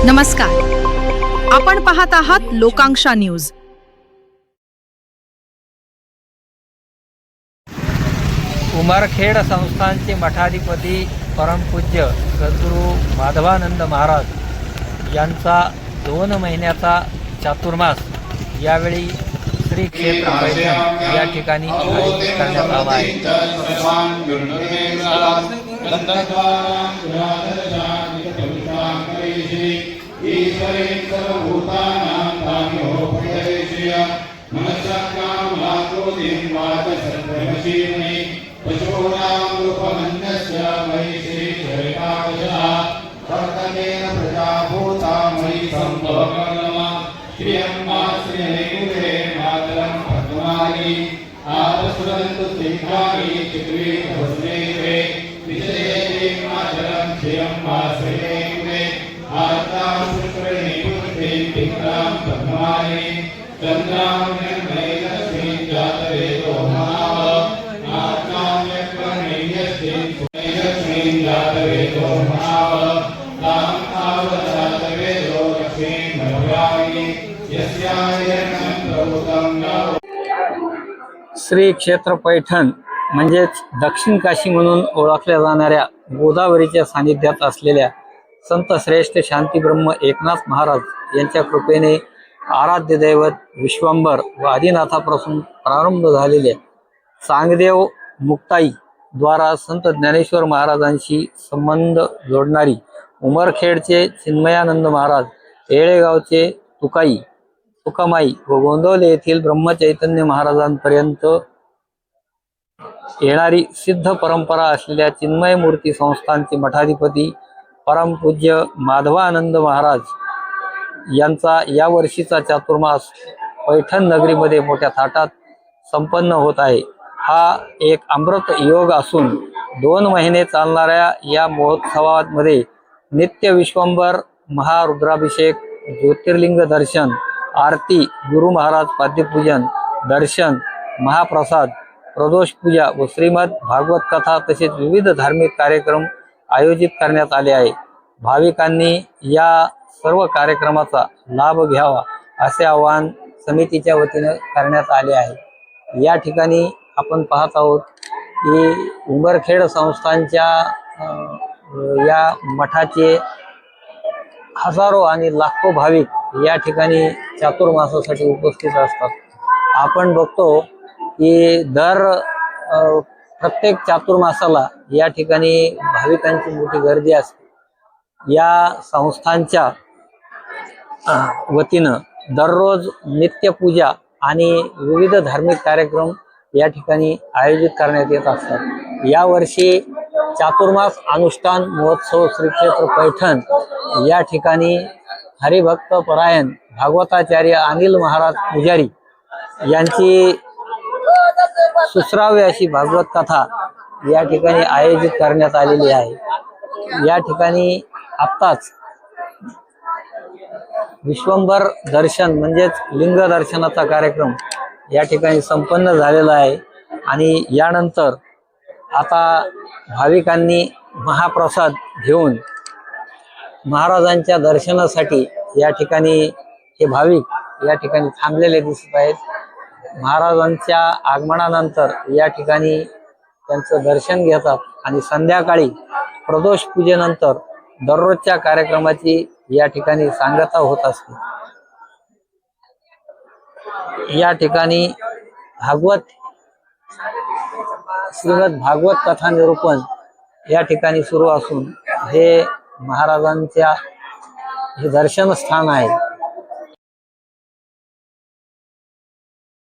नमस्कार, आपण पाहत आहात लोकांक्षा न्यूज। उमरखेड संस्थानचे मठाधिपती परमपूज्य सद्गुरू माधवानंद महाराज यांचा 2 महिन्याचा चातुर्मास यावेळी श्री क्षेत्र पैठण या ठिकाणी आयोजित करण्यात आला आहे। श्री क्षेत्र पैठण म्हणजेच दक्षिण काशी म्हणून ओळखल्या जाणाऱ्या गोदावरीच्या सानिध्यात असलेल्या संत श्रेष्ठ शांतीब्रह्म एकनाथ महाराज यांच्या कृपेने आराध्य दैवत विश्वंभर व आदिनाथापासून प्रारंभ झालेल्या सांगदेव मुक्ताई द्वारा संत ज्ञानेश्वर महाराजांशी संबंध जोडणारी उमरखेडचे चिन्मयानंद महाराज, येळेगावचे तुकामाई व गोंदवले येथील ब्रह्मचैतन्य महाराजांपर्यंत येणारी सिद्ध परंपरा असलेल्या चिन्मय मूर्ती संस्थानचे मठाधिपती परमपूज्य माधवानंद महाराज यांचा या वर्षीचा चातुर्मास पैठण नगरीमध्ये मोठ्या थाटात संपन्न होत आहे। हा एक अमृत योग असून 2 महिने चालणाऱ्या या महोत्सवामध्ये नित्य विश्वंभर, महारुद्राभिषेक, ज्योतिर्लिंग दर्शन, आरती, गुरु महाराज पाद्यपूजन, दर्शन, महाप्रसाद, प्रदोष पूजा व श्रीमद भागवत कथा तसेच विविध धार्मिक कार्यक्रम आयोजित करण्यात आले आहे। भाविकांनी या सर्व कार्यक्रमाचा लाभ घ्यावा असे आवाहन समितीच्या वतीने करण्यात आले आहे। या ठिकाणी आपण पाहत आहोत की उमरखेड संस्थानच्या या मठाचे हजारो आणि लाखो भाविक या ठिकाणी चातुर्मासासाठी उपस्थित असतात। आपण बघतो की प्रत्येक चातुर्मासाला या ठिकाणी भाविकांची मोठी गर्दी असते। या संस्थानच्या वतीनं दररोज नित्यपूजा आणि विविध धार्मिक कार्यक्रम या ठिकाणी आयोजित करण्यात येत असतात। या वर्षी चातुर्मास अनुष्ठान महोत्सव श्री क्षेत्र पैठण या ठिकाणी हरिभक्त परायण भागवताचार्य अनिल महाराज पुजारी यांची सुश्राव्य अशी भागवत कथा या ठिकाणी आयोजित करण्यात आलेली आहे। या ठिकाणी आत्ताच विश्वंभर दर्शन म्हणजेच लिंग दर्शनाचा कार्यक्रम या ठिकाणी संपन्न झालेला आहे आणि यानंतर आता भाविकांनी महाप्रसाद घेऊन महाराजांच्या दर्शनासाठी या ठिकाणी हे भाविक या ठिकाणी थांबलेले दिसत आहेत। महाराजांच्या आगमनानंतर या ठिकाणी त्यांचं दर्शन घेतात आणि संध्याकाळी प्रदोष पूजेनंतर दररोजच्या कार्यक्रमाची या ठिकाणी सांगता होत असते। या ठिकाणी श्रीमद भागवत कथा निरूपण या ठिकाणी सुरू असून हे महाराजांच्या हे दर्शन स्थान आहे।